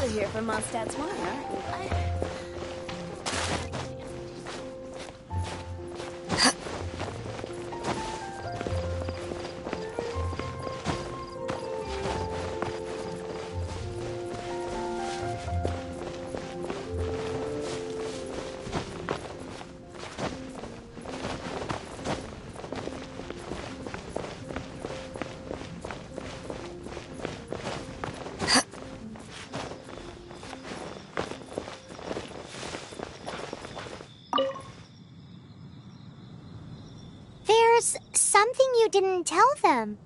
also here for Mondstadt's wine, aren't you? There's something you didn't tell them.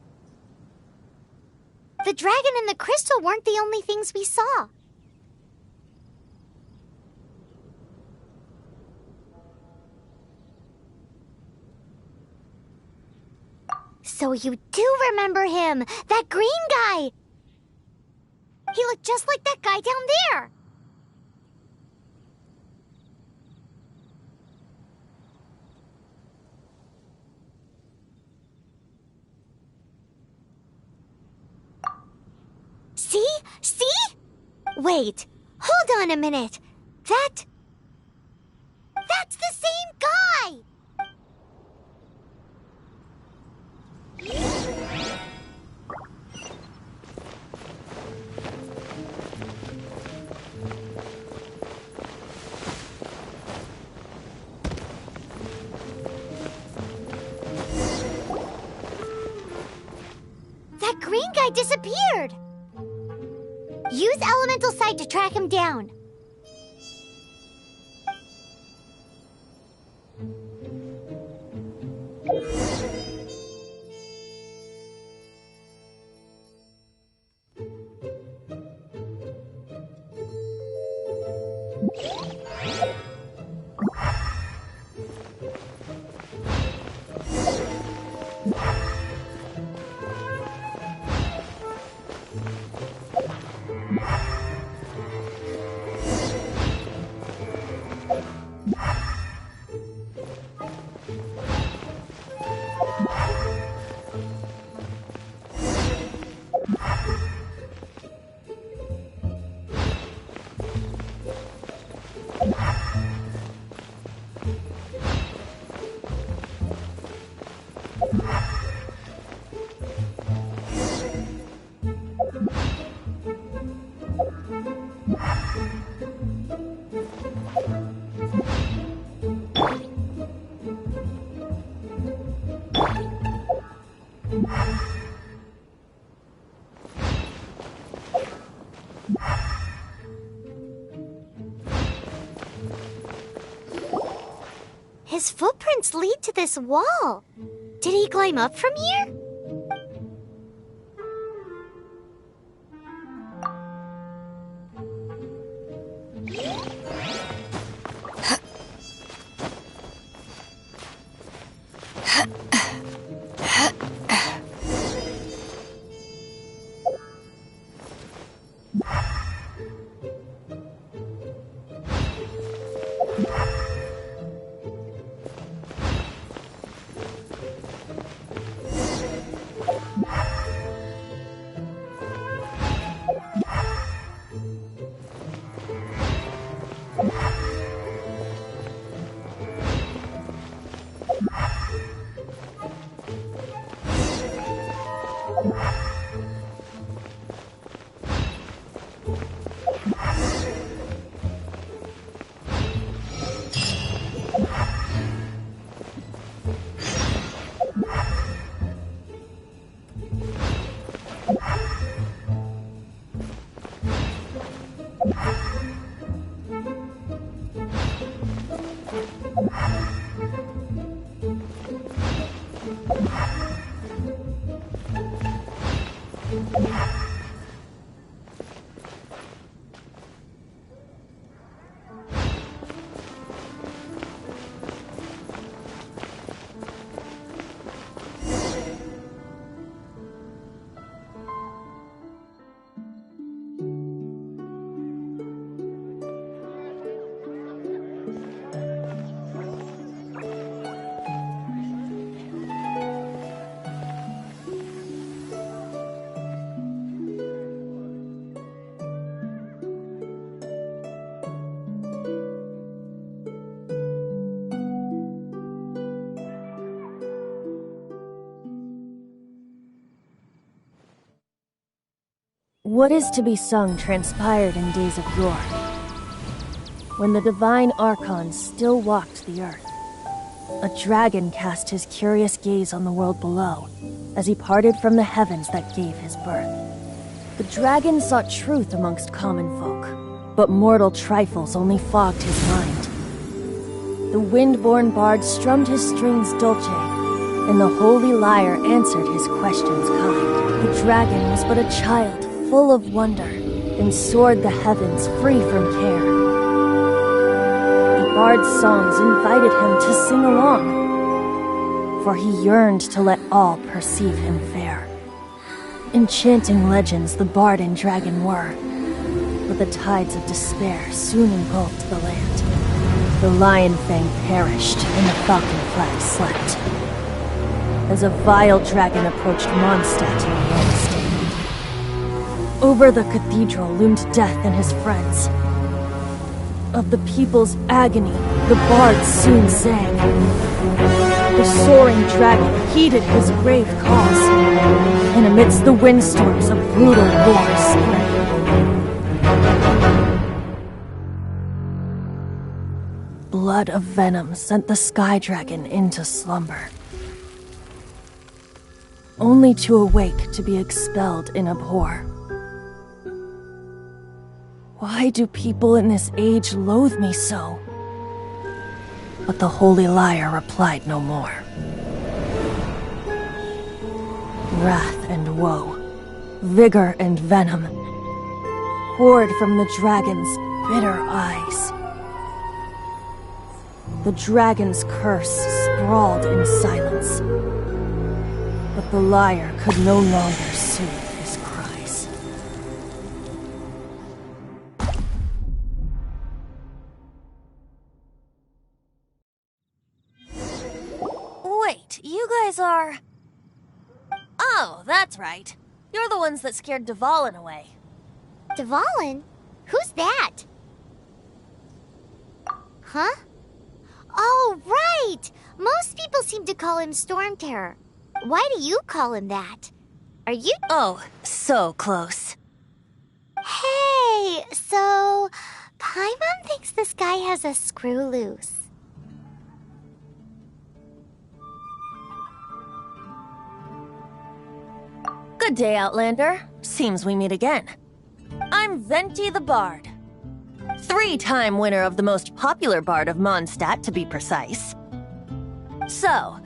The dragon and the crystal weren't the only things we saw. So you do remember him, that green guy. He looked just like that guy down there. See? See? Wait, hold on a minute. That's the same guy! That green guy disappeared! Use Elemental Sight to track him down. His footprints lead to this wall. Did he climb up from here? What is to be sung transpired in days of yore, when the divine Archons still walked the earth. A dragon cast his curious gaze on the world below, as he parted from the heavens that gave his birth. The dragon sought truth amongst common folk, but mortal trifles only fogged his mind. The wind-born bard strummed his strings dolce, and the holy lyre answered his questions kind. The dragon was but a child, full of wonder, and soared the heavens free from care. The bard's songs invited him to sing along, for he yearned to let all perceive him fair. Enchanting legends the bard and dragon were, but the tides of despair soon engulfed the land. The lion fang perished, and the falcon flag slept, as a vile dragon approached Mondstadt in a lone stand. Over the cathedral loomed death and his friends. Of the people's agony, the bard soon sang. The soaring dragon heeded his grave calls, and amidst the windstorms a brutal war spread. Blood of venom sent the sky dragon into slumber, only to awake to be expelled in abhor. Why do people in this age loathe me so? But the holy lyre replied no more. Wrath and woe, vigor and venom, poured from the dragon's bitter eyes. The dragon's curse sprawled in silence, but the lyre could no longer soothe his cries. Wait, you guys are... Oh, that's right. You're the ones that scared Dvalin away. Dvalin? Who's that? Huh? Oh, right! Most people seem to call him Storm Terror. Why do you call him that? Are you... Oh, so close. Hey, so... Paimon thinks this guy has a screw loose. Good day, Outlander. Seems we meet again. I'm Venti the Bard. 3-time winner of the most popular bard of Mondstadt, to be precise. So,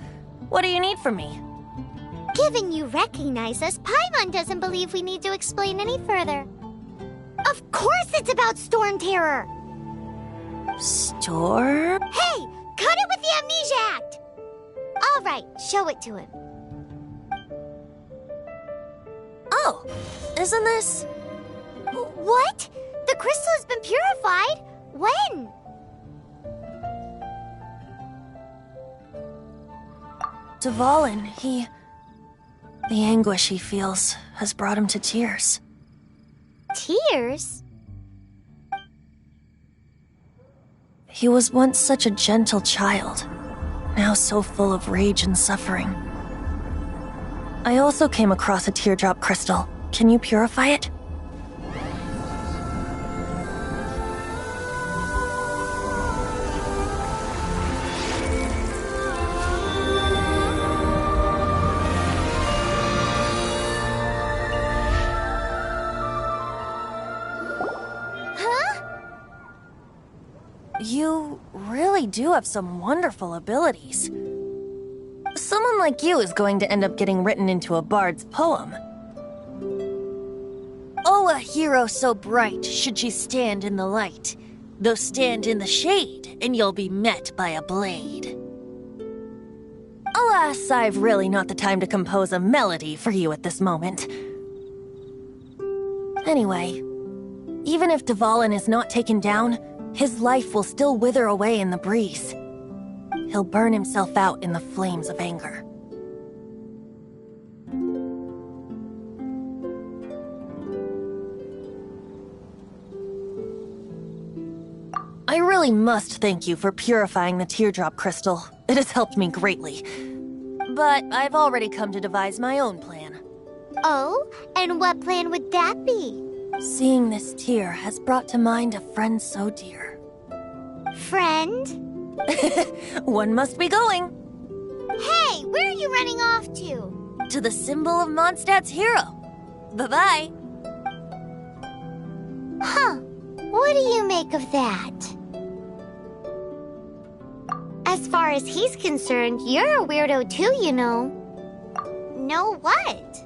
what do you need from me? Given you recognize us, Paimon doesn't believe we need to explain any further. Of course it's about Storm Terror! Storm? Hey! Cut it with the Amnesia Act! Alright, show it to him. Oh, isn't this... What? The crystal has been purified? When? Dvalin, the anguish he feels has brought him to tears. Tears? He was once such a gentle child, now so full of rage and suffering. I also came across a teardrop crystal. Can you purify it? You really do have some wonderful abilities. Someone like you is going to end up getting written into a bard's poem. Oh, a hero so bright should she stand in the light, though stand in the shade, and you'll be met by a blade. Alas, I've really not the time to compose a melody for you at this moment. Anyway, even if Dvalin is not taken down, his life will still wither away in the breeze. He'll burn himself out in the flames of anger. I really must thank you for purifying the teardrop crystal. It has helped me greatly. But I've already come to devise my own plan. Oh, and what plan would that be? Seeing this tear has brought to mind a friend so dear. Friend? One must be going. Hey, where are you running off to? To the symbol of Mondstadt's hero. Bye-bye. Huh. What do you make of that? As far as he's concerned, you're a weirdo too, you know. Know what?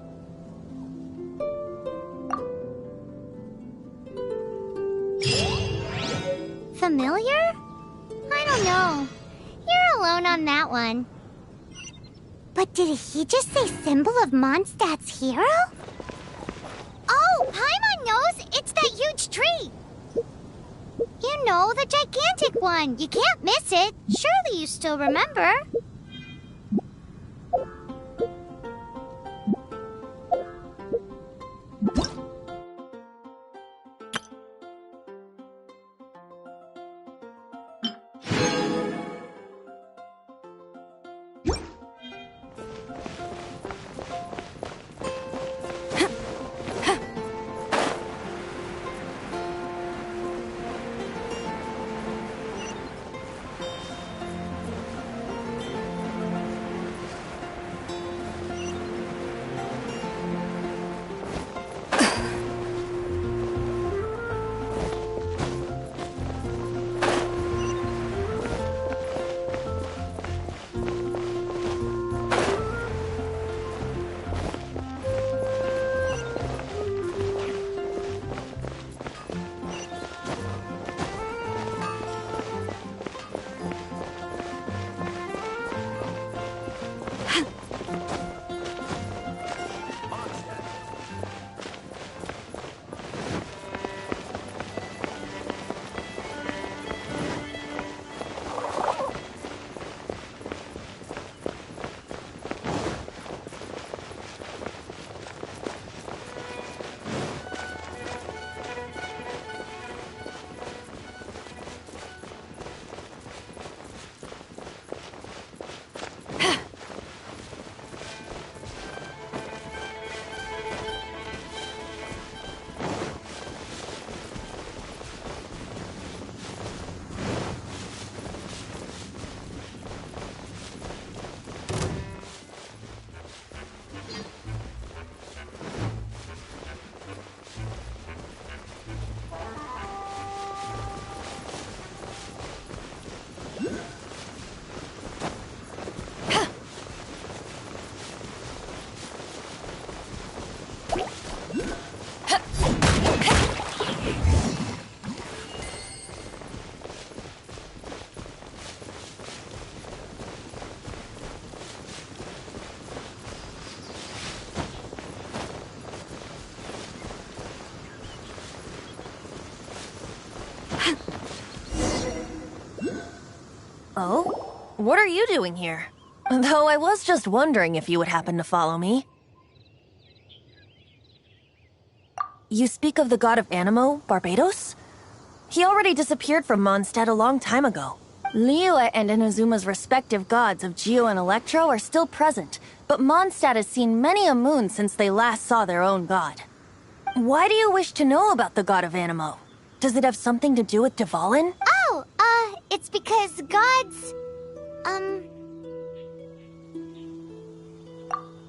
Familiar? I don't know. You're alone on that one. But did he just say symbol of Mondstadt's hero? Oh, Paimon knows! It's that huge tree! You know, the gigantic one! You can't miss it! Surely you still remember? Oh? What are you doing here? Though I was just wondering if you would happen to follow me. You speak of the god of Anemo, Barbatos? He already disappeared from Mondstadt a long time ago. Liyue and Inazuma's respective gods of Geo and Electro are still present, but Mondstadt has seen many a moon since they last saw their own god. Why do you wish to know about the god of Anemo? Does it have something to do with Dvalin? Oh, it's because gods...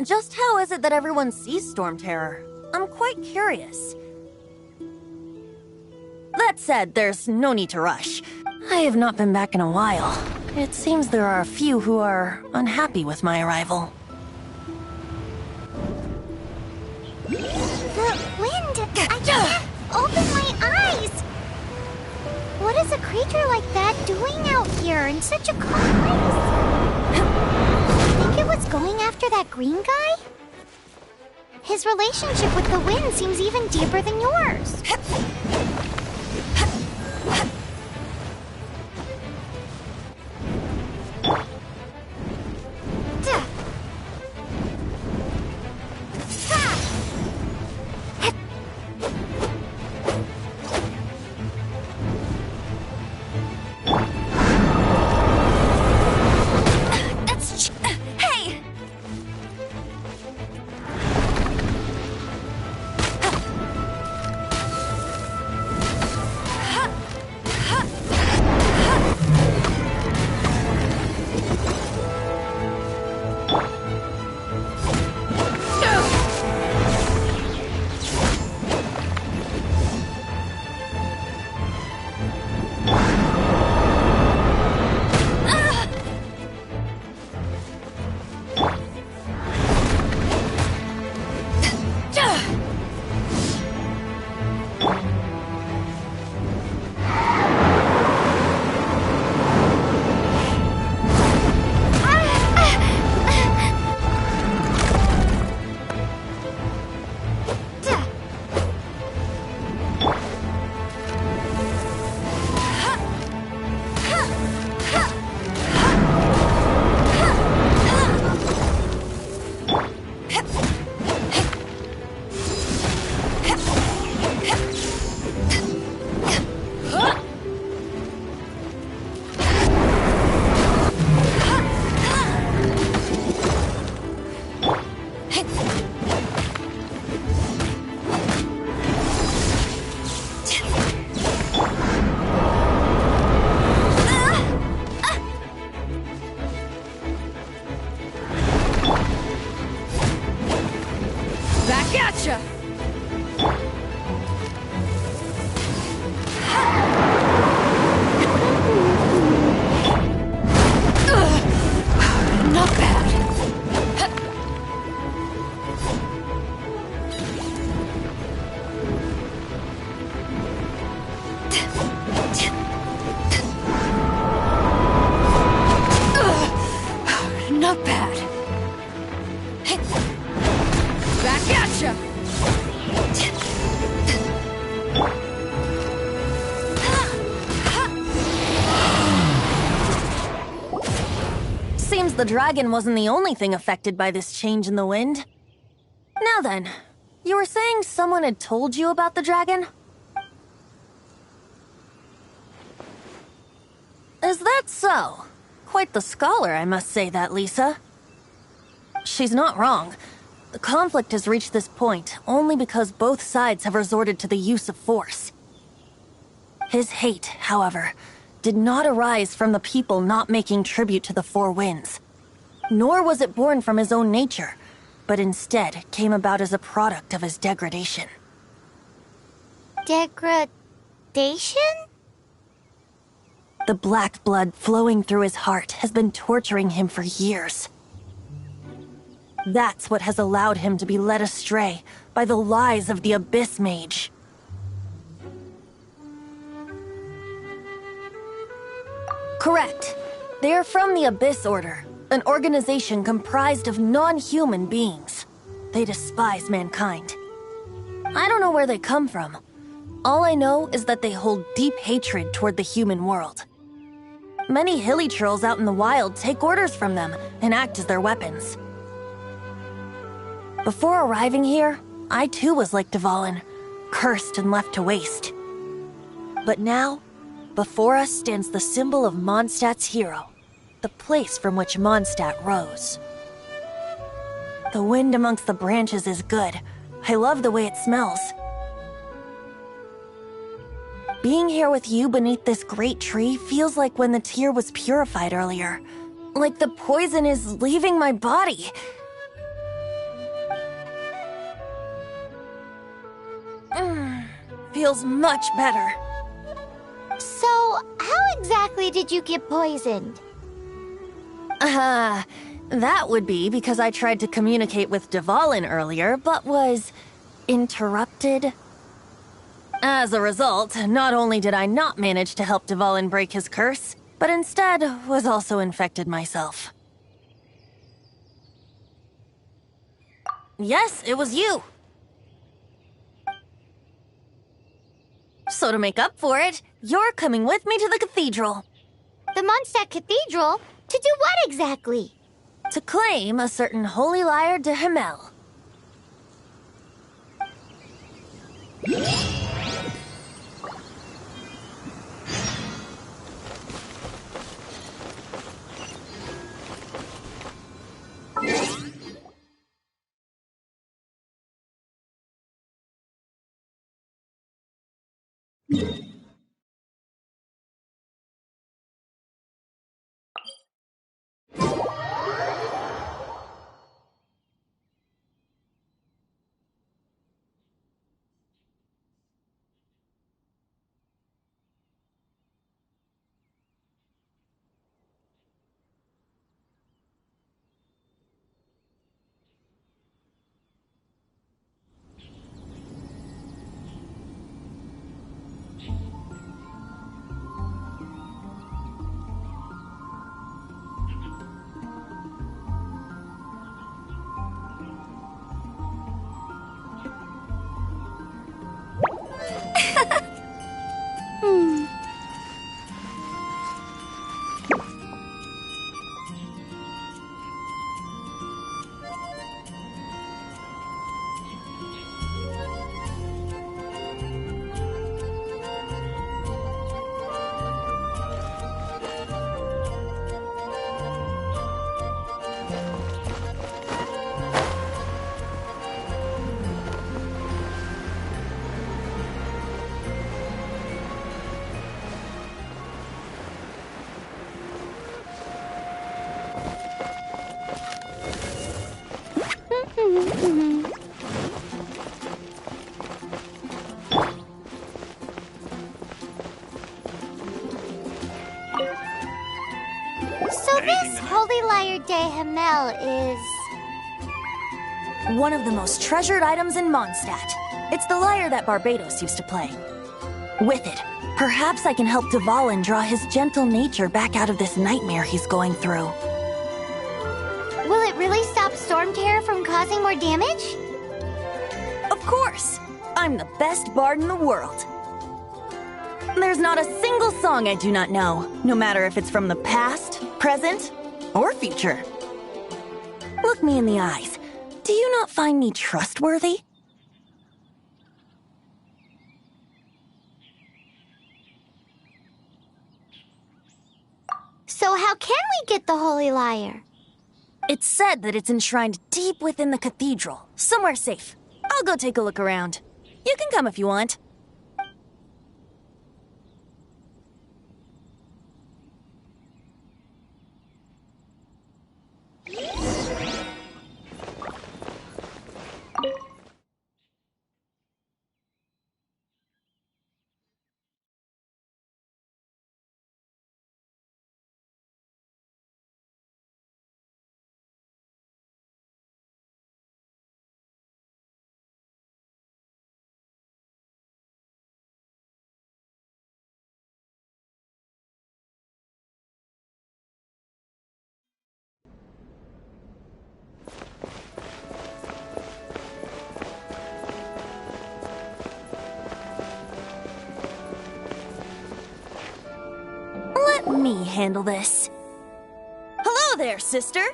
Just how is it that everyone sees Storm Terror? I'm quite curious. That said, there's no need to rush. I have not been back in a while. It seems there are a few who are unhappy with my arrival. The wind! I can't open my eyes! What is a creature like that doing out here in such a cold place? I think it was going after that green guy? His relationship with the wind seems even deeper than yours. gotcha! Not bad. Not bad. Back at ya! Seems the dragon wasn't the only thing affected by this change in the wind. Now then, you were saying someone had told you about the dragon? Is that so? Quite the scholar, I must say that, Lisa. She's not wrong. The conflict has reached this point only because both sides have resorted to the use of force. His hate, however, did not arise from the people not making tribute to the Four Winds. Nor was it born from his own nature, but instead came about as a product of his degradation. Degradation? The black blood flowing through his heart has been torturing him for years. That's what has allowed him to be led astray by the lies of the Abyss Mage. Correct. They are from the Abyss Order, an organization comprised of non-human beings. They despise mankind. I don't know where they come from. All I know is that they hold deep hatred toward the human world. Many hilichurls out in the wild take orders from them and act as their weapons. Before arriving here, I too was like Dvalin, cursed and left to waste. But now, before us stands the symbol of Mondstadt's hero, the place from which Mondstadt rose. The wind amongst the branches is good. I love the way it smells. Being here with you beneath this great tree feels like when the tear was purified earlier. Like the poison is leaving my body. Feels much better. So, how exactly did you get poisoned? That would be because I tried to communicate with Dvalin earlier, but was interrupted. As a result, not only did I not manage to help Dvalin break his curse, but instead was also infected myself. Yes, it was you. So to make up for it, you're coming with me to the cathedral. The Mondstadt Cathedral? To do what exactly? To claim a certain holy lyre de Himmel. de Himmel is... One of the most treasured items in Mondstadt. It's the lyre that Barbatos used to play. With it, perhaps I can help Dvalin draw his gentle nature back out of this nightmare he's going through. Will it really stop Storm Terror from causing more damage? Of course! I'm the best bard in the world. There's not a single song I do not know, no matter if it's from the past, present, or future. Look me in the eyes. Do you not find me trustworthy? So how can we get the Holy Lyre? It's said that it's enshrined deep within the cathedral, somewhere safe. I'll go take a look around. You can come if you want. Let me handle this. Hello there, sister!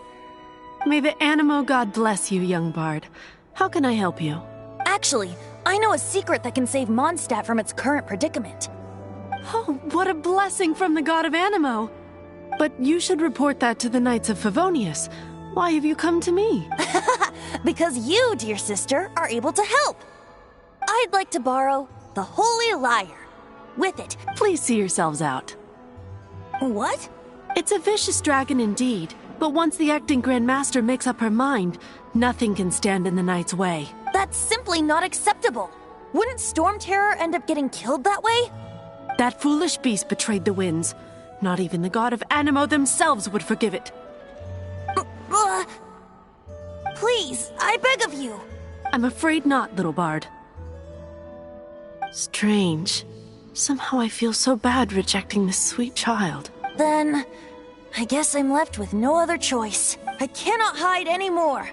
May the Animo god bless you, young bard. How can I help you? Actually, I know a secret that can save Mondstadt from its current predicament. Oh, what a blessing from the god of Animo! But you should report that to the Knights of Favonius. Why have you come to me? Because you, dear sister, are able to help. I'd like to borrow the Holy Lyre. With it. Please see yourselves out. What? It's a vicious dragon indeed, but once the acting Grand Master makes up her mind, nothing can stand in the Knight's way. That's simply not acceptable. Wouldn't Storm Terror end up getting killed that way? That foolish beast betrayed the winds. Not even the god of Animo themselves would forgive it. Please, I beg of you. I'm afraid not, little bard. Strange. Somehow I feel so bad rejecting this sweet child. Then, I guess I'm left with no other choice. I cannot hide anymore.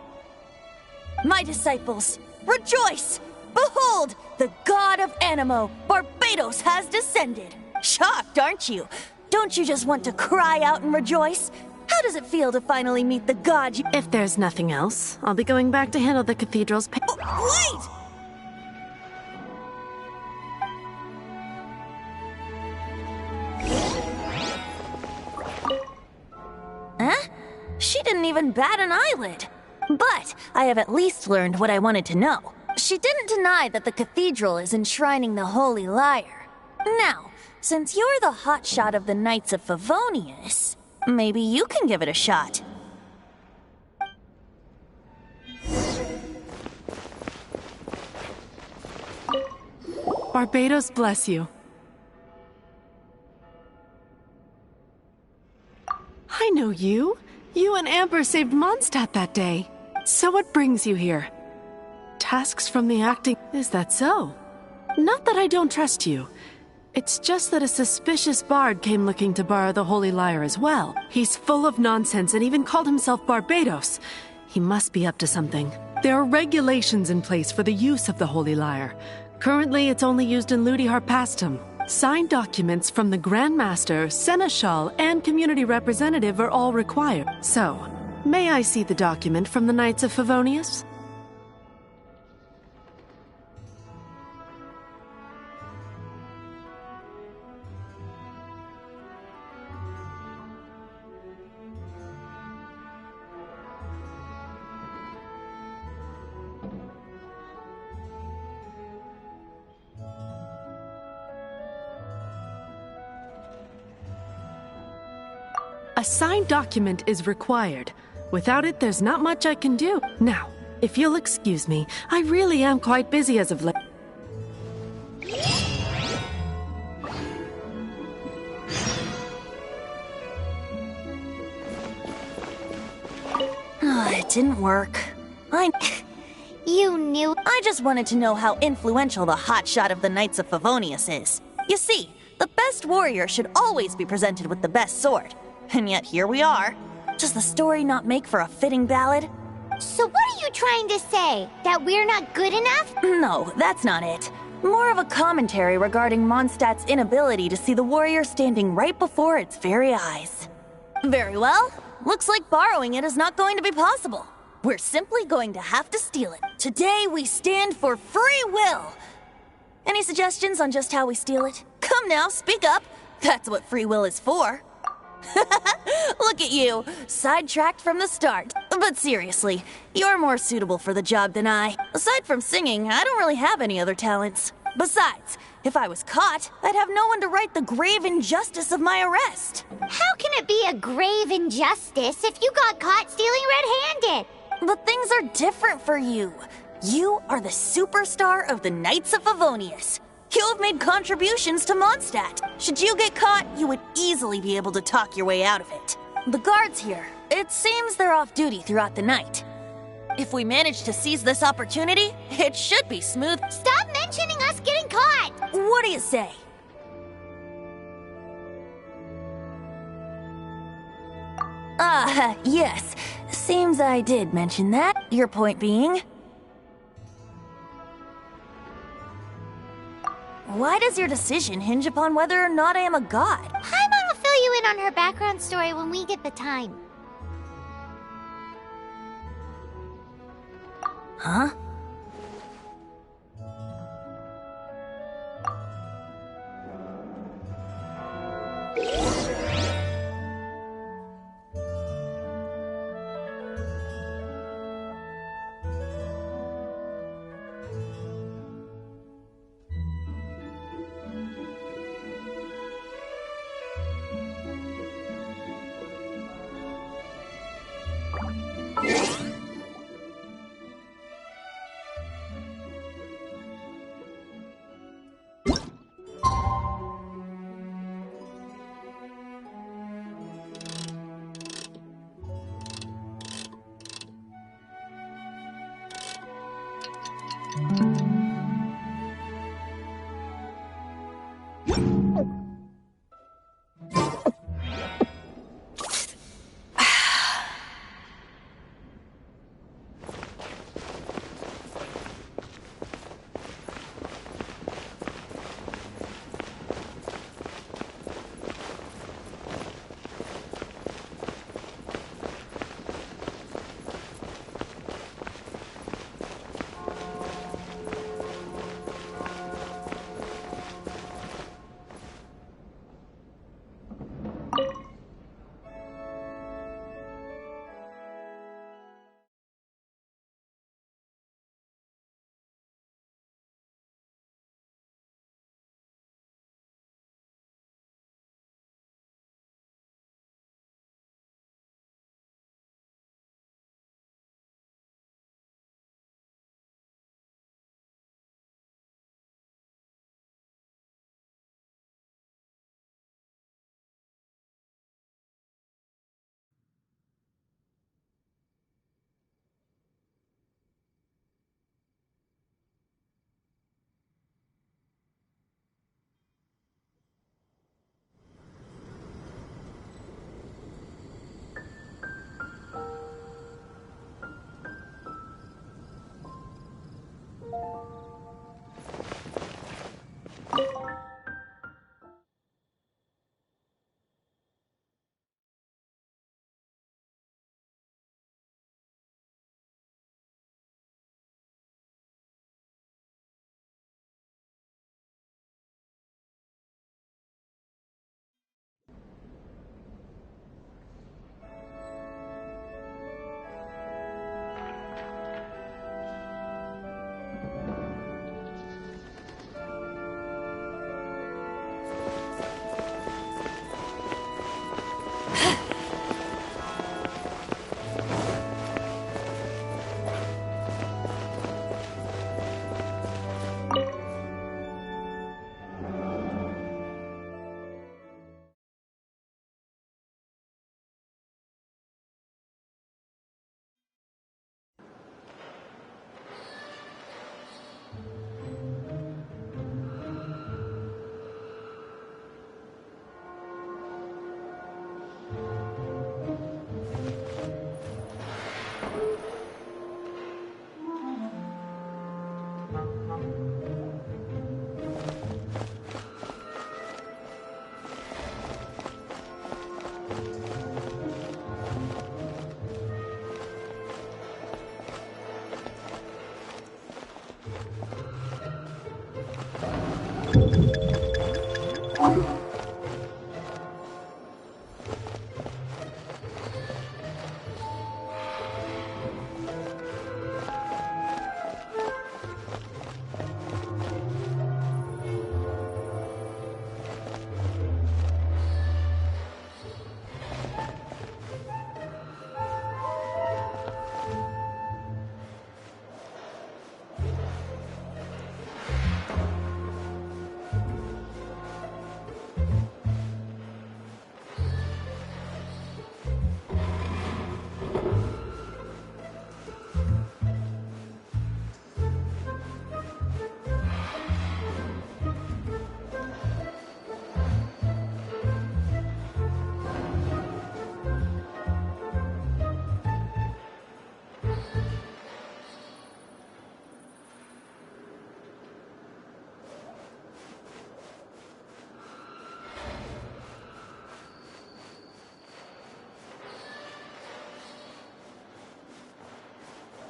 My disciples, rejoice! Behold, the god of Animo, Barbatos, has descended. Shocked, aren't you? Don't you just want to cry out and rejoice? How does it feel to finally meet the god you— If there's nothing else, I'll be going back to handle the cathedral's Wait! Huh? She didn't even bat an eyelid. But I have at least learned what I wanted to know. She didn't deny that the cathedral is enshrining the Holy Lyre. Now, since you're the hotshot of the Knights of Favonius, maybe you can give it a shot. Barbatos bless you. I know you. You and Amber saved Mondstadt that day. So what brings you here? Tasks from the acting... Is that so? Not that I don't trust you. It's just that a suspicious bard came looking to borrow the Holy Lyre as well. He's full of nonsense and even called himself Barbatos. He must be up to something. There are regulations in place for the use of the Holy Lyre. Currently, it's only used in Ludi Harpastum. Signed documents from the Grand Master, Seneschal, and Community Representative are all required. So, may I see the document from the Knights of Favonius? A signed document is required. Without it, there's not much I can do. Now, if you'll excuse me, I really am quite busy as of late. didn't work. You knew. I just wanted to know how influential the hotshot of the Knights of Favonius is. You see, the best warrior should always be presented with the best sword. And yet here we are. Does the story not make for a fitting ballad? So what are you trying to say? That we're not good enough? No, that's not it. More of a commentary regarding Mondstadt's inability to see the warrior standing right before its very eyes. Very well. Looks like borrowing it is not going to be possible. We're simply going to have to steal it. Today we stand for free will. Any suggestions on just how we steal it? Come now, speak up. That's what free will is for. Look at you, sidetracked from the start. But seriously, you're more suitable for the job than I. Aside from singing, I don't really have any other talents. Besides, if I was caught, I'd have no one to right the grave injustice of my arrest. How can it be a grave injustice if you got caught stealing red-handed? But things are different for you. You are the superstar of the Knights of Favonius. You have made contributions to Mondstadt. Should you get caught, you would easily be able to talk your way out of it. The guards here, it seems they're off duty throughout the night. If we manage to seize this opportunity, it should be smooth. Stop mentioning us getting caught! What do you say? Yes. Seems I did mention that. Your point being? Why does your decision hinge upon whether or not I am a god? Paimon will fill you in on her background story when we get the time. Huh?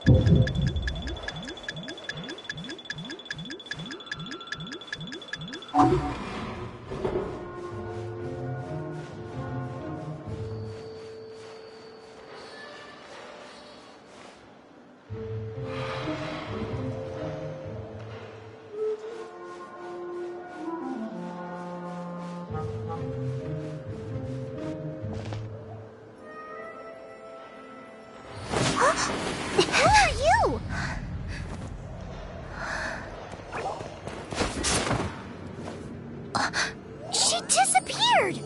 Who are you? She disappeared!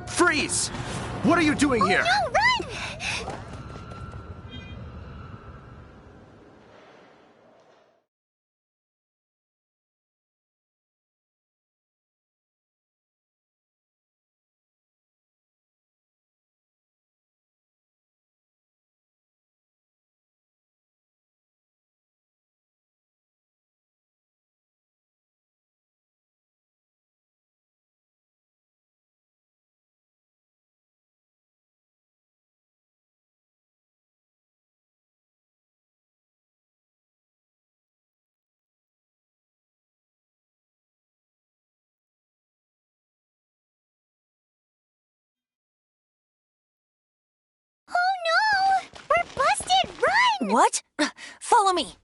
Freeze! What are you doing here? No, run! Oh no! We're busted! Run! What? Follow me.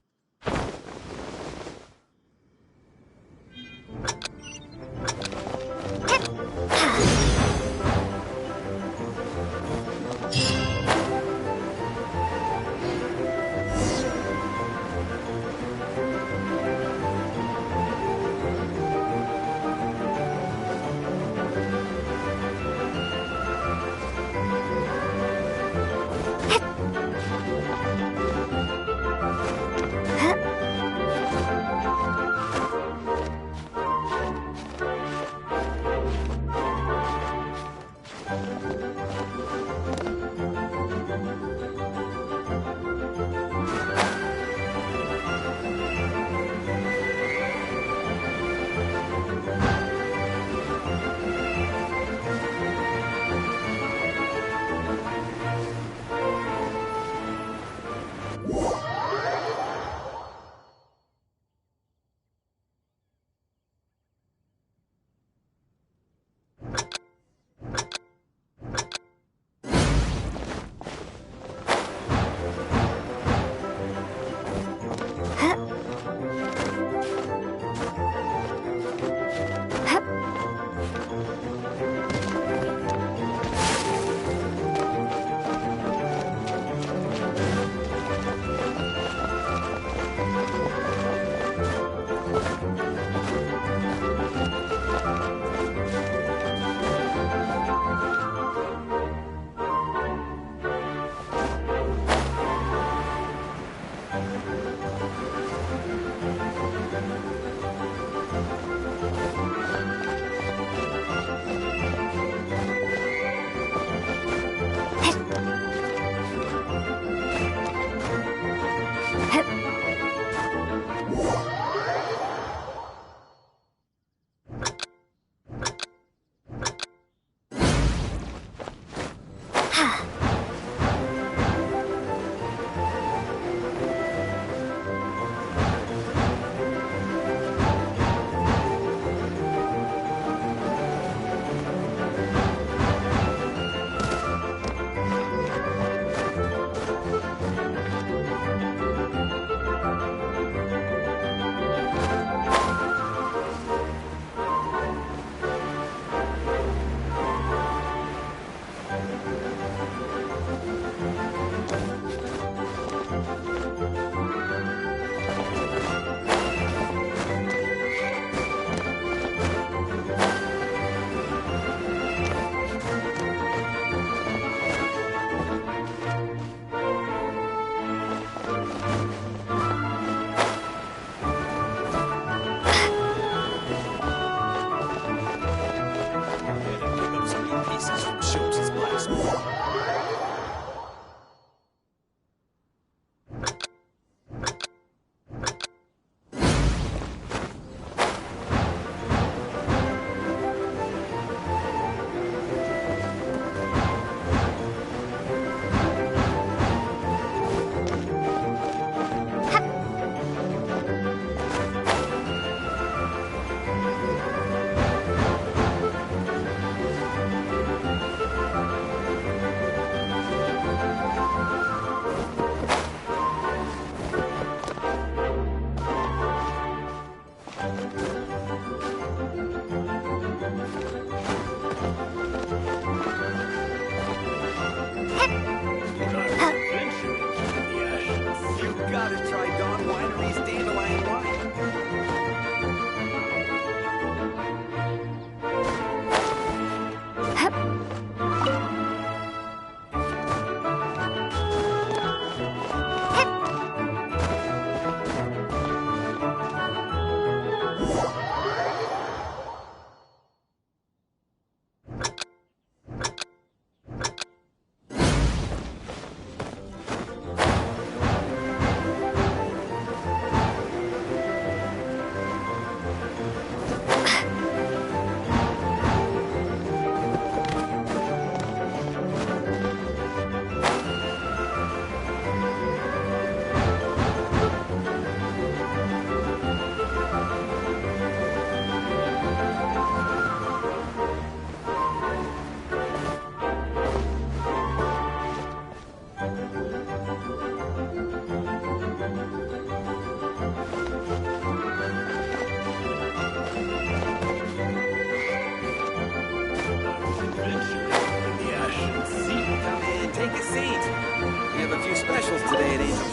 sales today at Angel.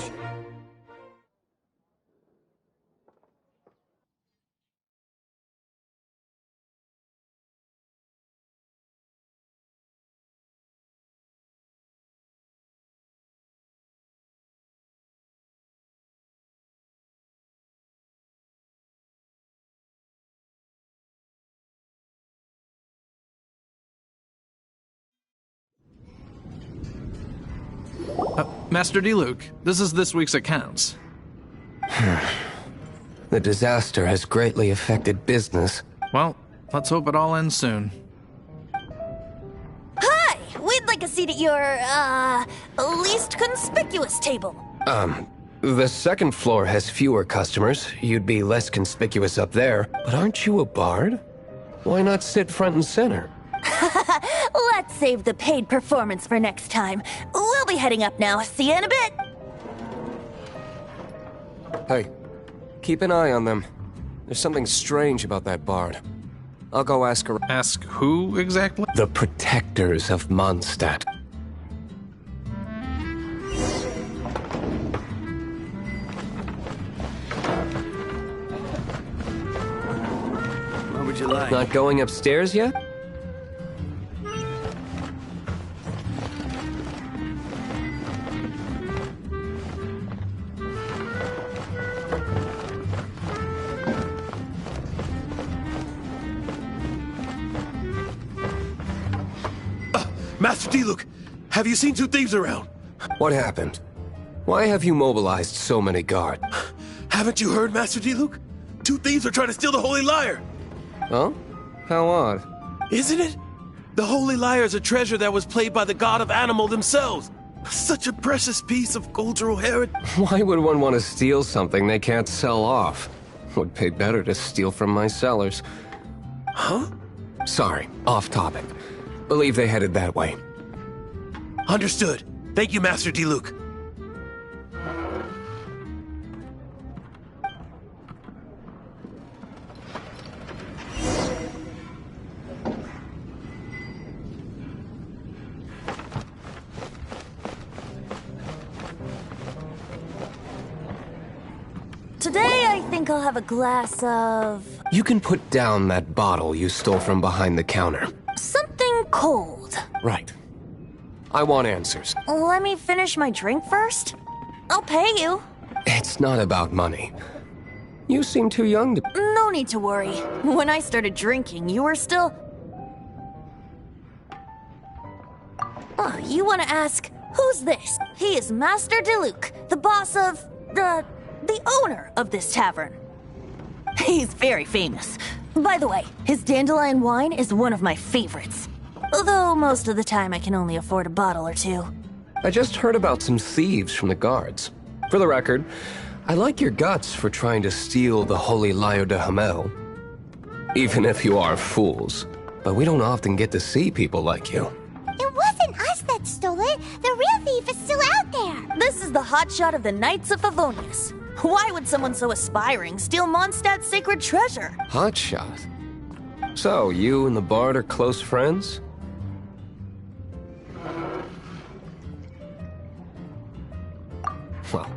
Master Diluc, this is this week's accounts. The disaster has greatly affected business. Well, let's hope it all ends soon. Hi! We'd like a seat at your, least conspicuous table. The second floor has fewer customers. You'd be less conspicuous up there. But aren't you a bard? Why not sit front and center? Let's save the paid performance for next time. We'll be heading up now. See you in a bit. Hey, keep an eye on them. There's something strange about that bard. I'll go ask her. Ask who exactly? The protectors of Mondstadt. What would you like? Not going upstairs yet? Master Diluc, have you seen two thieves around? What happened? Why have you mobilized so many guards? Haven't you heard, Master Diluc? Two thieves are trying to steal the Holy Lyre. Huh? How odd. Isn't it? The Holy Lyre is a treasure that was played by the god of animal themselves. Such a precious piece of cultural heritage. Why would one want to steal something they can't sell off? Would pay better to steal from my sellers. Huh? Sorry, off topic. Believe they headed that way. Understood. Thank you, Master Diluc. Today, I think I'll have a glass of... You can put down that bottle you stole from behind the counter. something cold. Right. I want answers. Let me finish my drink first. I'll pay you. It's not about money. You seem too young to... No need to worry. When I started drinking, you were still... Oh, you want to ask, who's this? He is Master Diluc, the boss of... the owner of this tavern. He's very famous. By the way, his dandelion wine is one of my favorites. Although most of the time I can only afford a bottle or two. I just heard about some thieves from the guards. For the record, I like your guts for trying to steal the Holy Lyre de Hamel. Even if you are fools. But we don't often get to see people like you. It wasn't us that stole it. The real thief is still out there. This is the hotshot of the Knights of Favonius. Why would someone so aspiring steal Mondstadt's sacred treasure? Hotshot. So, you and the Bard are close friends? Well,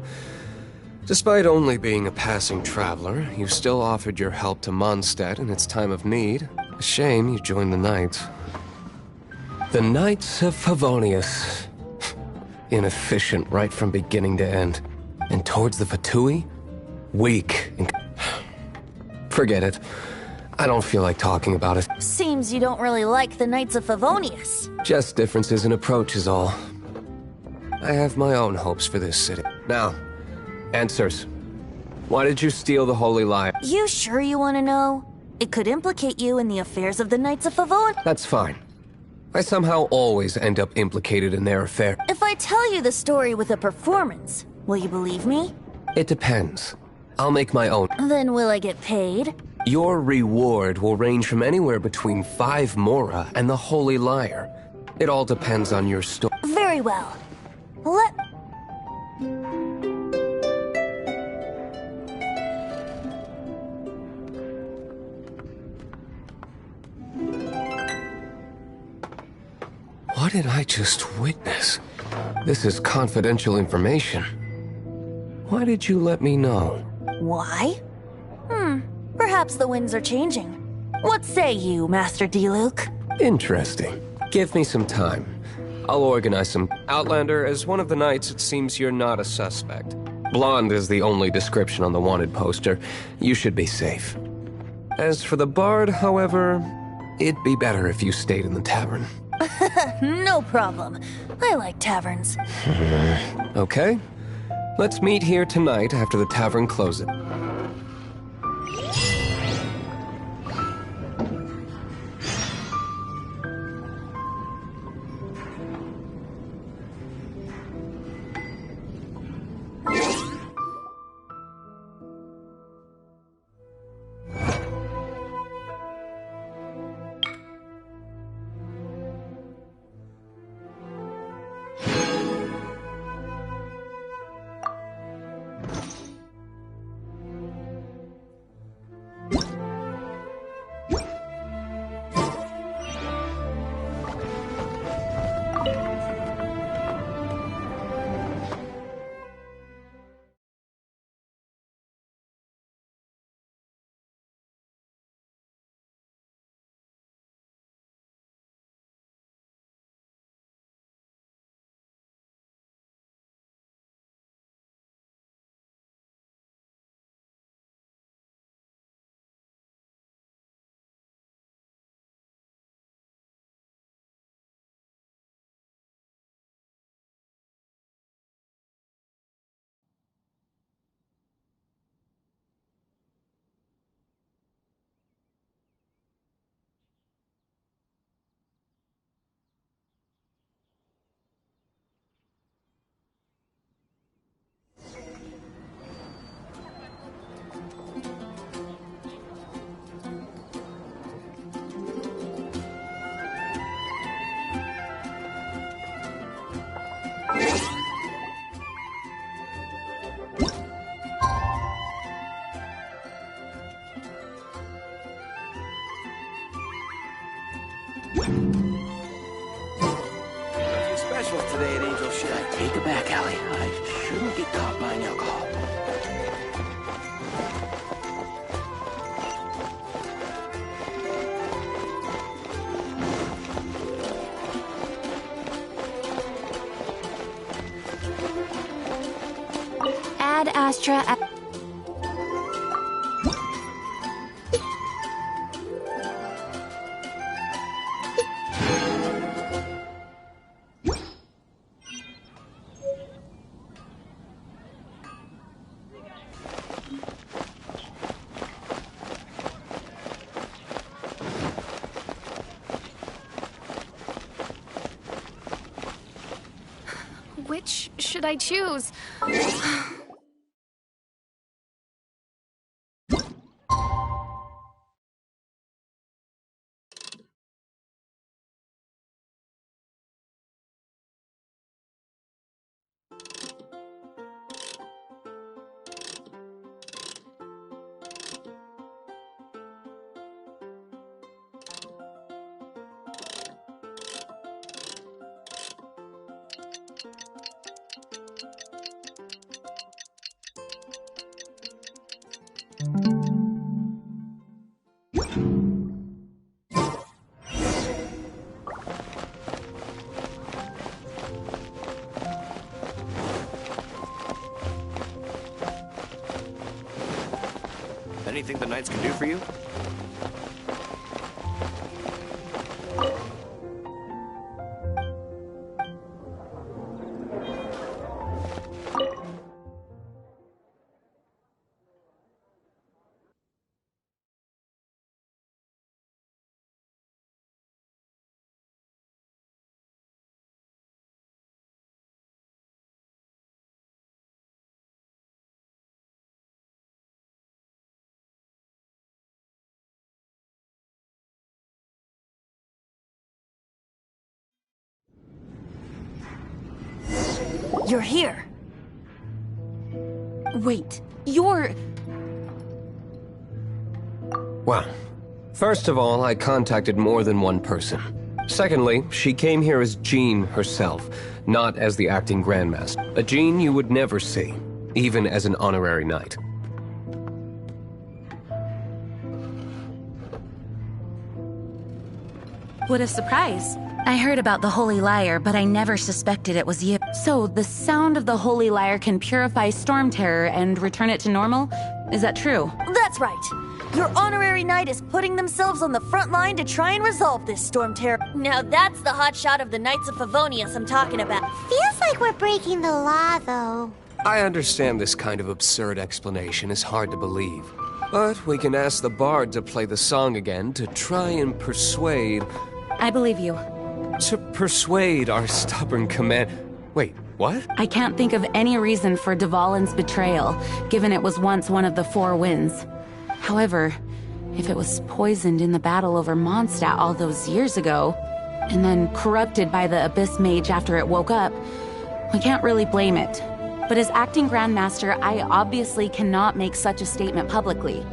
despite only being a passing traveler, you still offered your help to Mondstadt in its time of need. A shame you joined the Knights. The Knights of Favonius. Inefficient right from beginning to end. And towards the Fatui? Weak and... Forget it. I don't feel like talking about it. Seems you don't really like the Knights of Favonius. Just differences in approach is all. I have my own hopes for this city. Now, answers. Why did you steal the Holy Lyre? You sure you want to know? It could implicate you in the affairs of the Knights of Favonius. That's fine. I somehow always end up implicated in their affair. If I tell you the story with a performance, will you believe me? It depends. I'll make my own. Then will I get paid? Your reward will range from anywhere between 5 Mora and the Holy Lyre. It all depends on your story. Very well. Let... What did I just witness? This is confidential information. Why did you let me know? Why? Perhaps the winds are changing. What say you, Master Diluc? Interesting. Give me some time. I'll organize some... Outlander, as one of the knights, it seems you're not a suspect. Blonde is the only description on the wanted poster. You should be safe. As for the bard, however, it'd be better if you stayed in the tavern. No problem. I like taverns. Okay. Let's meet here tonight after the tavern closes. Specials today at Angel Shack. Take it back, Allie. I shouldn't get caught buying alcohol. Ad Astra. Which should I choose? Anything the Knights can do for you? You're here. Wait, you're... Well, first of all, I contacted more than one person. Secondly, she came here as Jean herself, not as the acting Grandmaster. A Jean you would never see, even as an honorary knight. What a surprise. I heard about the Holy Lyre, but I never suspected it was you. So, the sound of the Holy Lyre can purify Storm Terror and return it to normal? Is that true? That's right. Your honorary knight is putting themselves on the front line to try and resolve this Storm Terror. Now that's the hotshot of the Knights of Favonius I'm talking about. Feels like we're breaking the law, though. I understand this kind of absurd explanation is hard to believe. But we can ask the bard to play the song again to try and persuade... I believe you. To persuade our stubborn command... Wait, what? I can't think of any reason for Dvalin's betrayal, given it was once one of the Four Winds. However, if it was poisoned in the battle over Mondstadt all those years ago, and then corrupted by the Abyss Mage after it woke up, we can't really blame it. But as acting Grandmaster, I obviously cannot make such a statement publicly.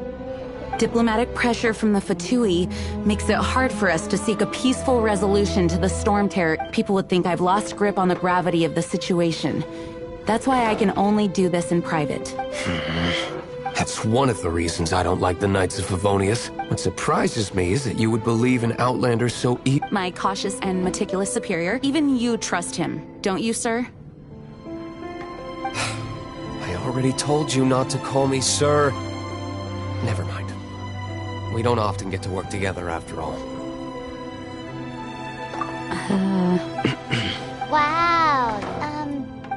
Diplomatic pressure from the Fatui makes it hard for us to seek a peaceful resolution to the Storm Terror. People would think I've lost grip on the gravity of the situation. That's why I can only do this in private. That's one of the reasons I don't like the Knights of Favonius. What surprises me is that you would believe an outlander so My cautious and meticulous superior, even you trust him, don't you, sir? I already told you not to call me sir. Never mind. We don't often get to work together after all. Wow,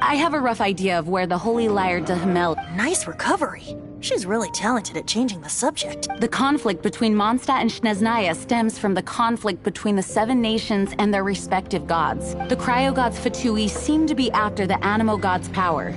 I have a rough idea of where the Holy Lyre de Himmel... Nice recovery. She's really talented at changing the subject. The conflict between Mondstadt and Snezhnaya stems from the conflict between the Seven Nations and their respective gods. The Cryo-Gods Fatui seem to be after the Animo God's power.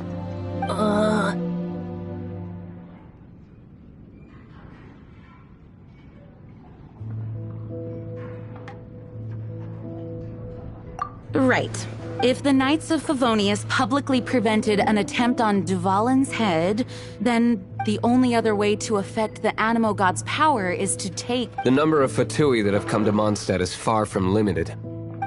Right. If the Knights of Favonius publicly prevented an attempt on Dvalin's head, then the only other way to affect the Animo God's power is to take... The number of Fatui that have come to Mondstadt is far from limited.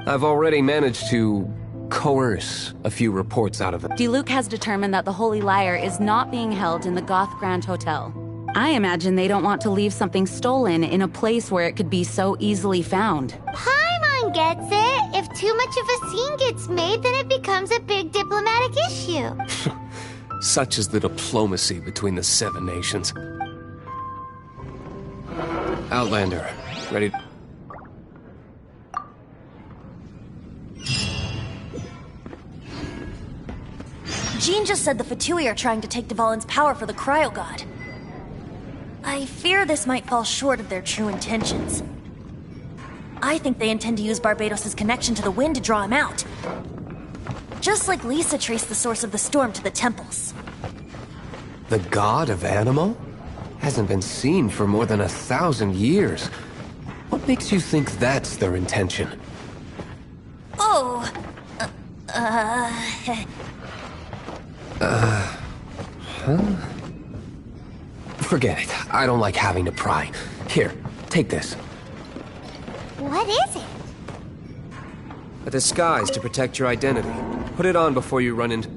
I've already managed to coerce a few reports out of them. Diluc has determined that the Holy Lyre is not being held in the Goth Grand Hotel. I imagine they don't want to leave something stolen in a place where it could be so easily found. Paimon gets it. If too much of a scene gets made, then it becomes a big diplomatic issue. Such is the diplomacy between the Seven Nations. Outlander, ready? Jean just said the Fatui are trying to take Dvalin's power for the Cryo-God. I fear this might fall short of their true intentions. I think they intend to use Barbados' connection to the wind to draw him out. Just like Lisa traced the source of the storm to the temples. The god of Animo? Hasn't been seen for more than 1,000 years. What makes you think that's their intention? Oh... Forget it. I don't like having to pry. Here, take this. What is it? A disguise to protect your identity. Put it on before you run into...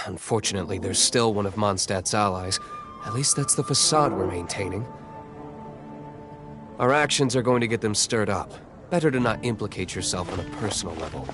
Unfortunately, there's still one of Mondstadt's allies. At least that's the facade we're maintaining. Our actions are going to get them stirred up. Better to not implicate yourself on a personal level.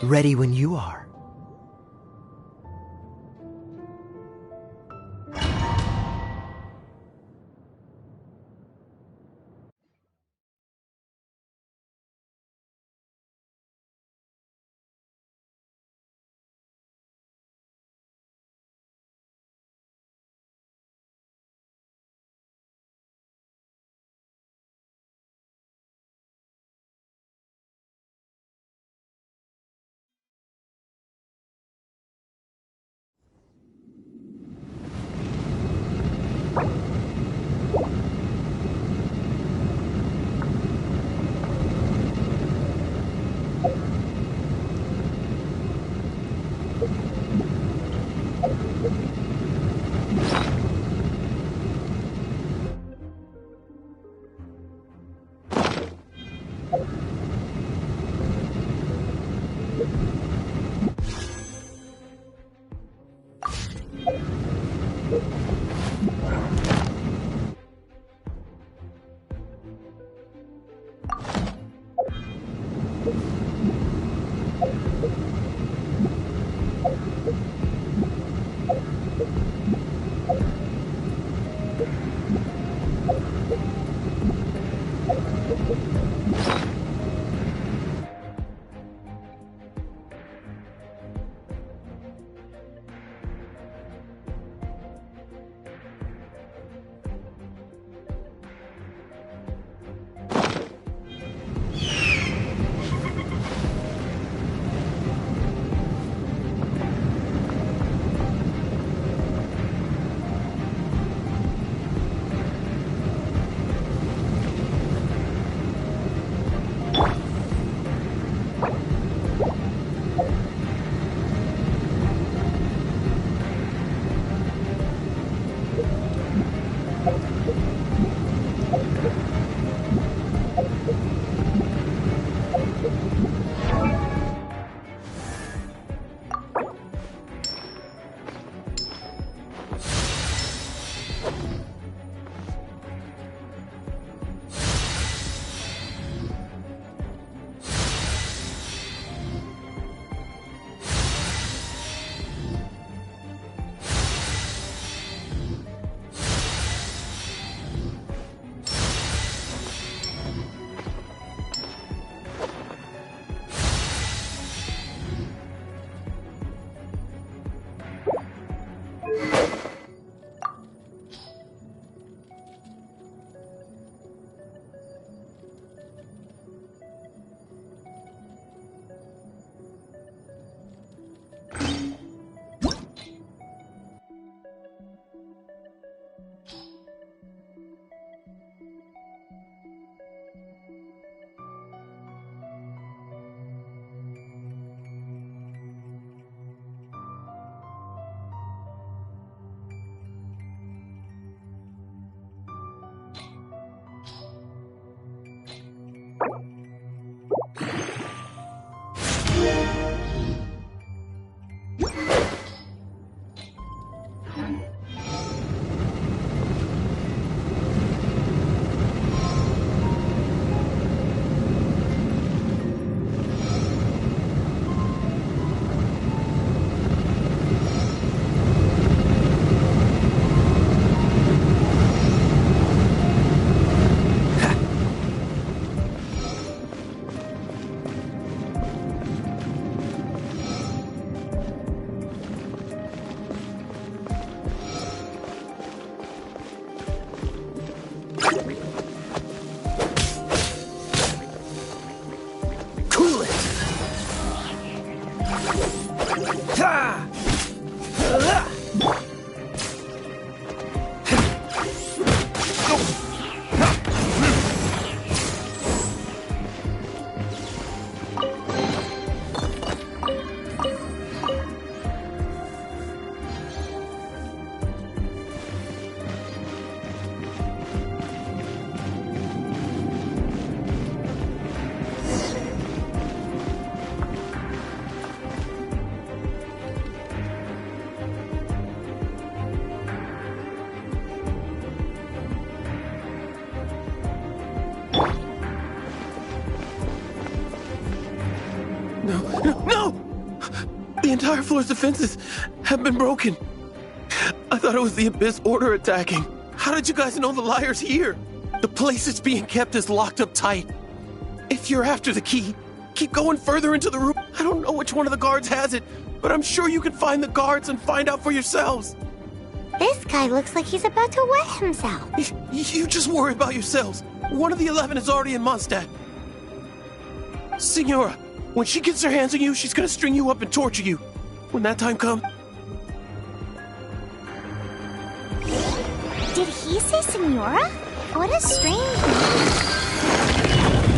Ready when you are. No! The entire floor's defenses have been broken. I thought it was the Abyss Order attacking. How did you guys know the liar's here? The place it's being kept is locked up tight. If you're after the key, keep going further into the room. I don't know which one of the guards has it, but I'm sure you can find the guards and find out for yourselves. This guy looks like he's about to wet himself. You just worry about yourselves. One of the 11 is already in Mondstadt. Signora, when she gets her hands on you, she's gonna string you up and torture you. When that time comes... Did he say Signora? What a strange name.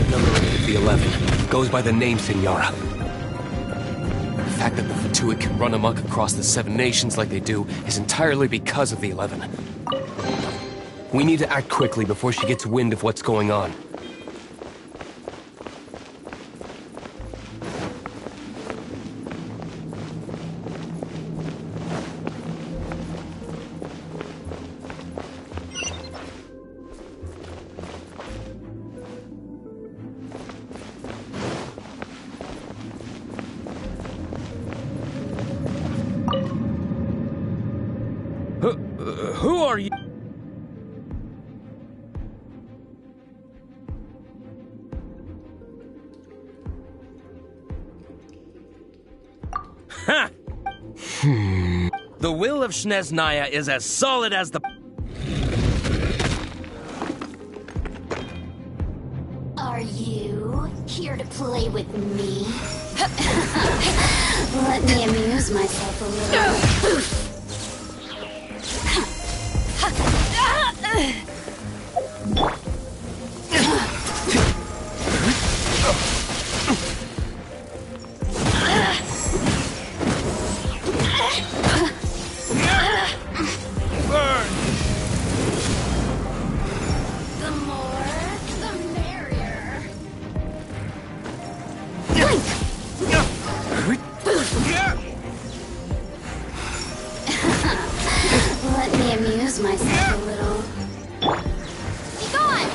Number 8 of the 11 goes by the name Signora. The fact that the Fatuit can run amok across the 7 nations like they do is entirely because of the 11. We need to act quickly before she gets wind of what's going on. Who are you? Ha! The will of Snezhnaya is as solid as the... Are you here to play with me? Let me amuse myself a little. The more, the merrier. Let me amuse myself a little. Be gone!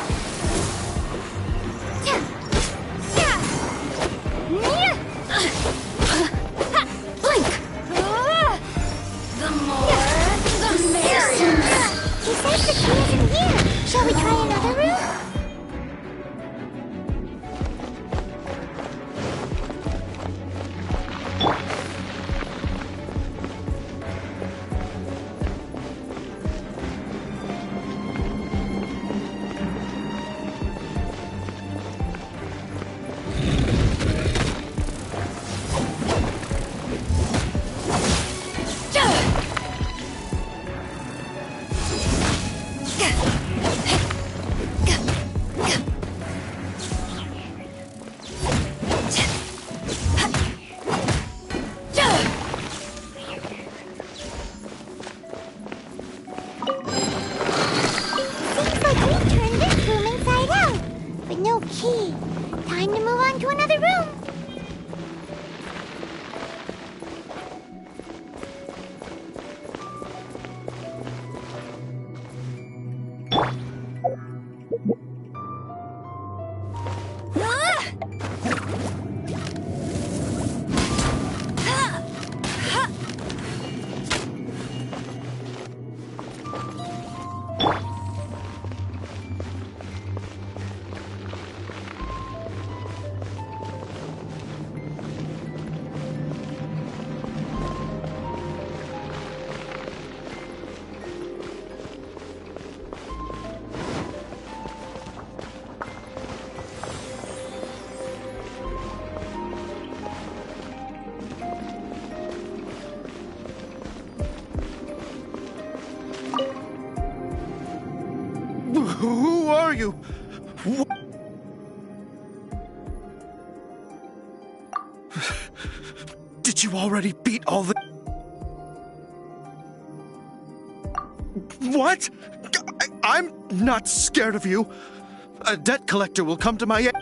Blink! The more, the merrier. He says the key isn't here. Shall we try another room? Key. Time to move on to another room. Who are you? Did you already beat all the... What? I'm not scared of you. A debt collector will come to my aid.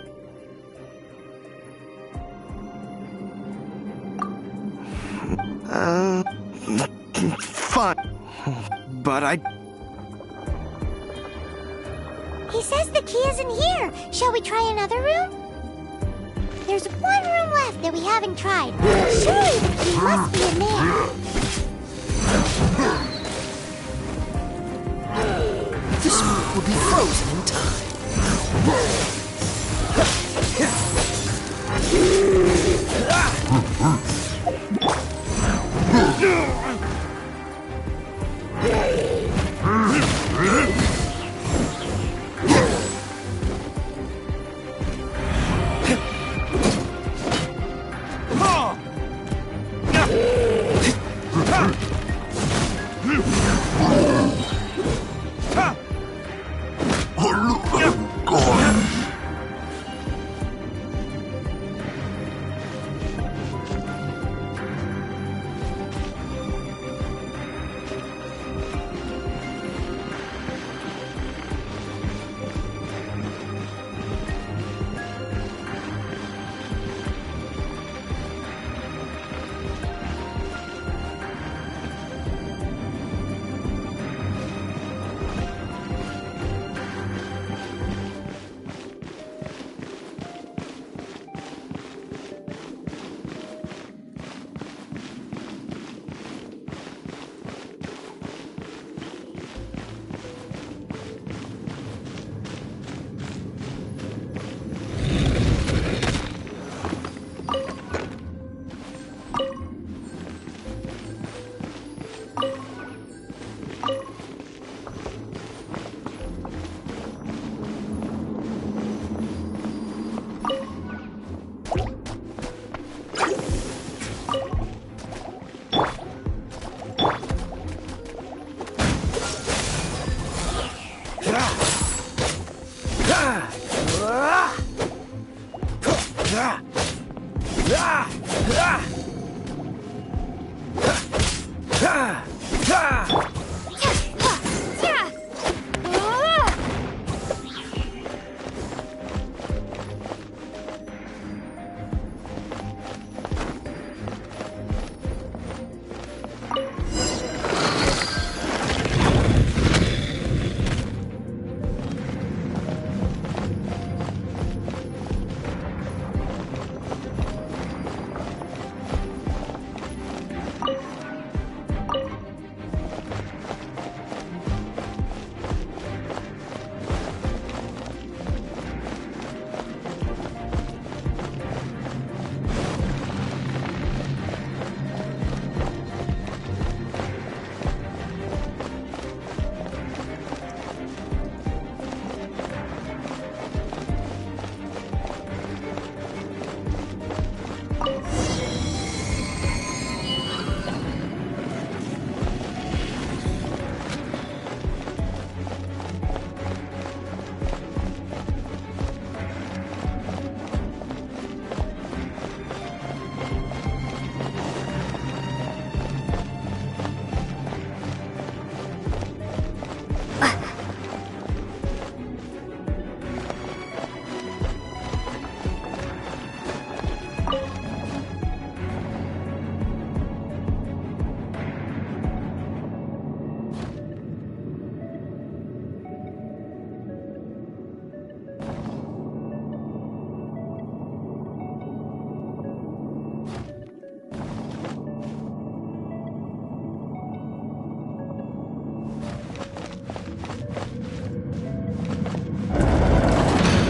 Fine. But I... He says the key isn't here. Shall we try another room? There's one room left that we haven't tried. Surely the key must be in there. This room will be frozen in time.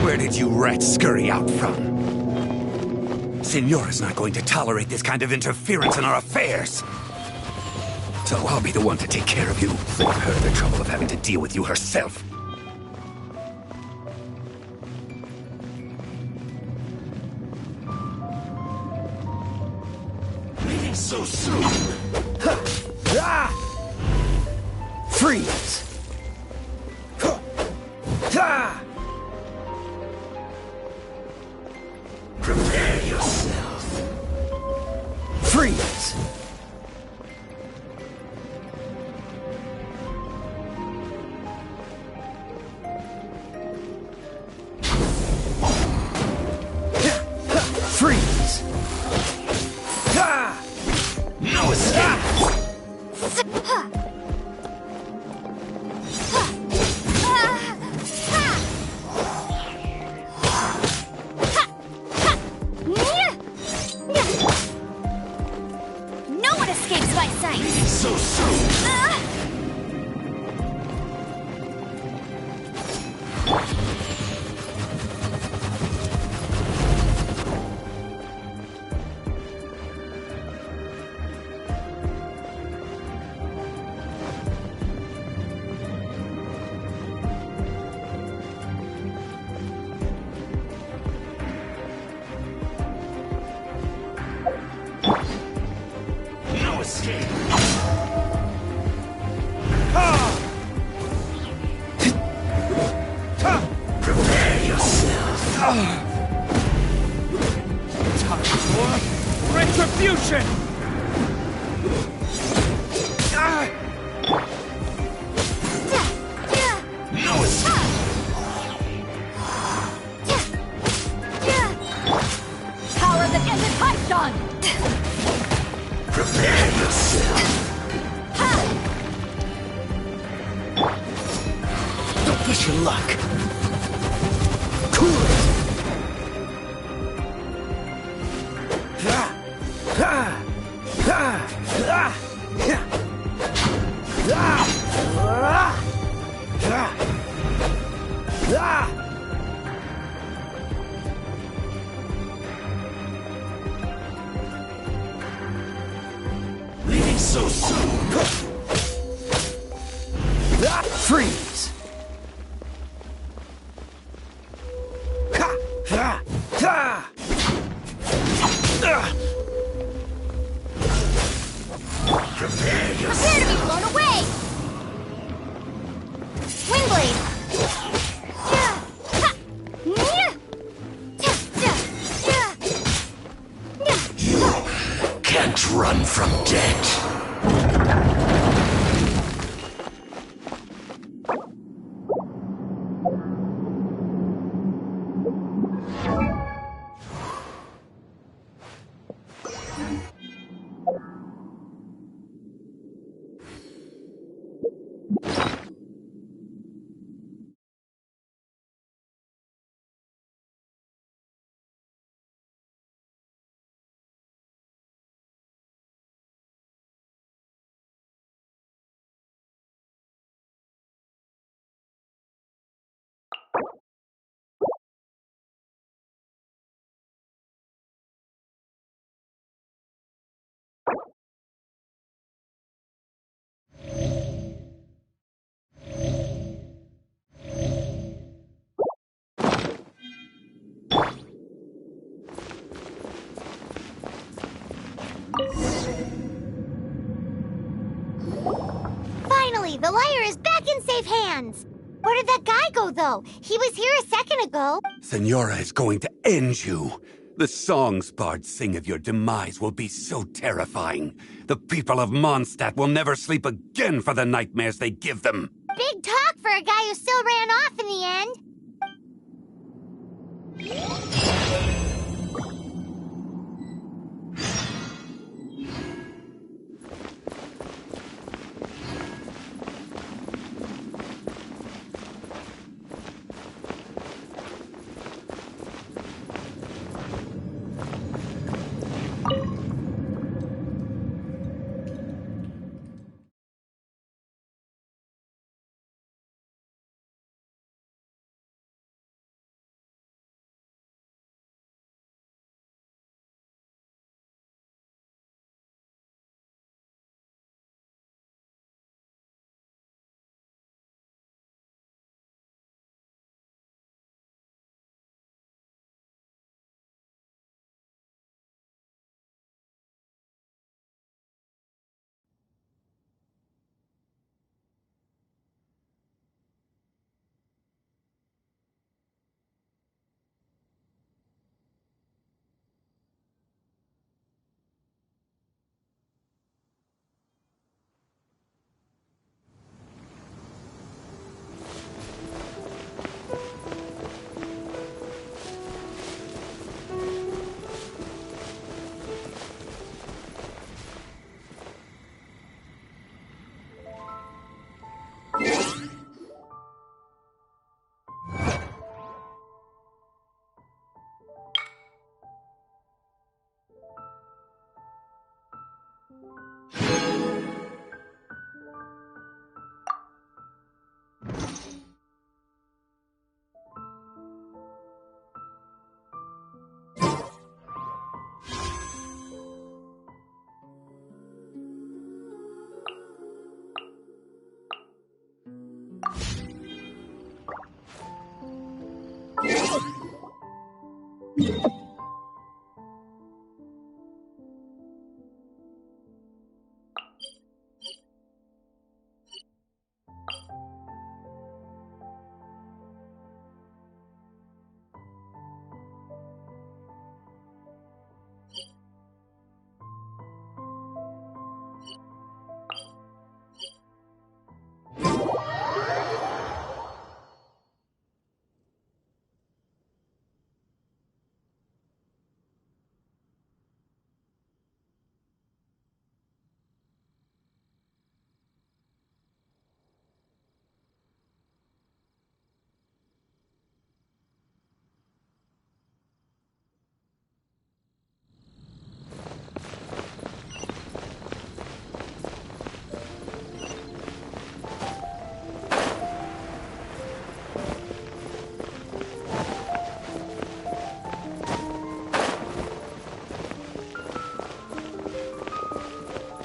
Where did you rats scurry out from? Signora's not going to tolerate this kind of interference in our affairs. So I'll be the one to take care of you. Save her the trouble of having to deal with you herself. Leaving so soon. Freeze! Prepare yourself. Freeze! Freeze! No escape! No! so soon! No escape! Prepare yourself. Time for retribution! No escape! Power of the Desert Python! Prepare yourself. Don't push your luck. Cool it. Leaving so soon. Freeze. Prepare yourself. Prepare to be blown away! Windblade! Can't run from death. Finally, the lyre is back in safe hands! Where did that guy go, though? He was here a second ago. Senora is going to end you. The songs bards sing of your demise will be so terrifying. The people of Mondstadt will never sleep again for the nightmares they give them. Big talk for a guy who still ran off in the end.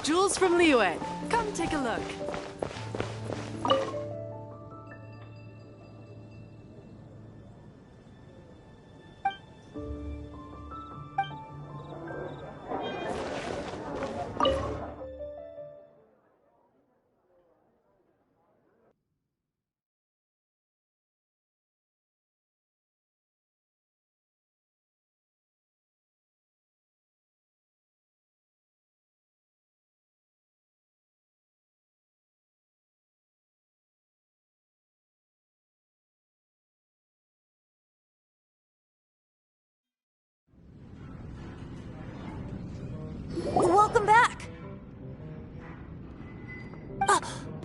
Jewels from Liyue. Come take a look. Welcome back!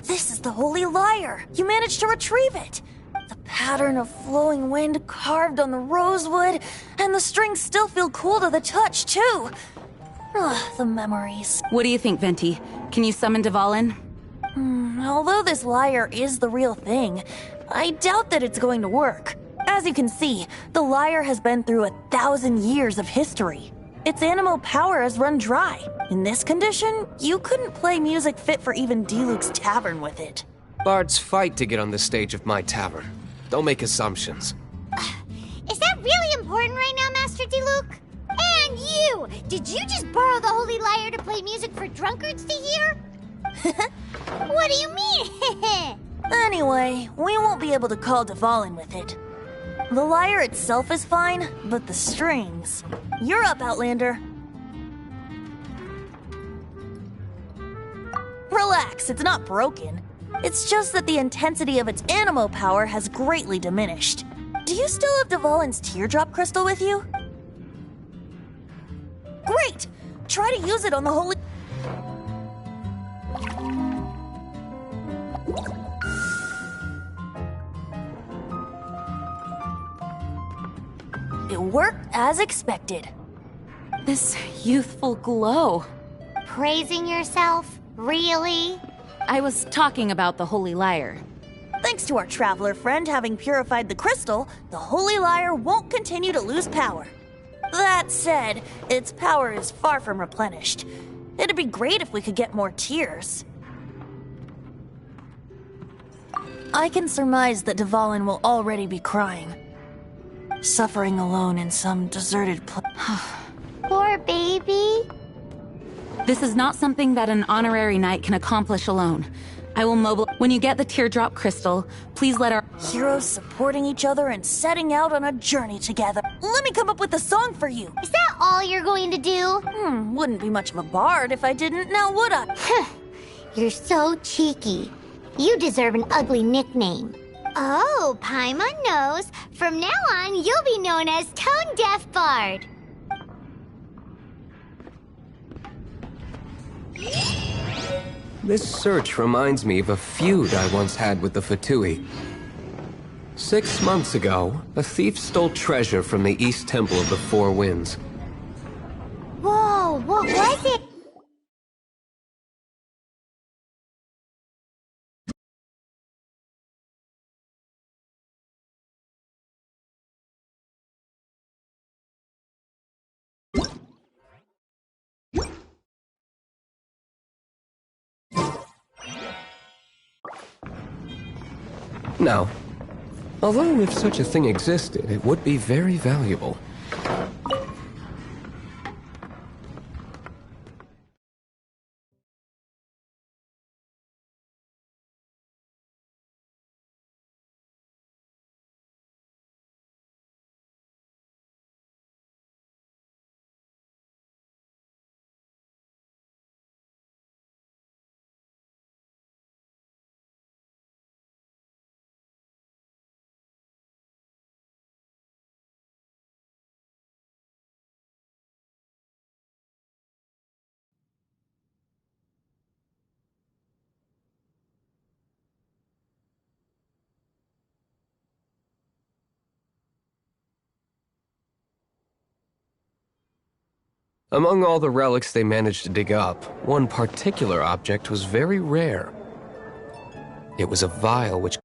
This is the Holy Lyre! You managed to retrieve it! The pattern of flowing wind carved on the rosewood, and the strings still feel cool to the touch, too! The memories. What do you think, Venti? Can you summon Dvalin? Although this lyre is the real thing, I doubt that it's going to work. As you can see, the lyre has been through 1,000 years of history. Its animal power has run dry. In this condition, you couldn't play music fit for even Diluc's tavern with it. Bards fight to get on the stage of my tavern. Don't make assumptions. Is that really important right now, Master Diluc? And you! Did you just borrow the Holy Lyre to play music for drunkards to hear? What do you mean? Anyway, we won't be able to call Dvalin with it. The lyre itself is fine, but the strings... You're up, Outlander. Relax, it's not broken. It's just that the intensity of its animo power has greatly diminished. Do you still have Dvalin's teardrop crystal with you? Great! Try to use it on the holy... It worked as expected. This youthful glow. Praising yourself? Really? I was talking about the Holy Lyre. Thanks to our traveler friend having purified the crystal, the Holy Lyre won't continue to lose power. That said, its power is far from replenished. It'd be great if we could get more tears. I can surmise that Dvalin will already be crying. Suffering alone in some deserted place. Poor baby. This is not something that an honorary knight can accomplish alone. I will mobilize. When you get the teardrop crystal, please let our heroes supporting each other and setting out on a journey together. Let me come up with a song for you. Is that all you're going to do? Wouldn't be much of a bard if I didn't, now would I? You're so cheeky. You deserve an ugly nickname. Oh, Paimon knows. From now on, you'll be known as Tone Deaf Bard. This search reminds me of a feud I once had with the Fatui. 6 months ago, a thief stole treasure from the East Temple of the Four Winds. Whoa, what was it? Now, although if such a thing existed, it would be very valuable. Among all the relics they managed to dig up, one particular object was very rare. It was a vial which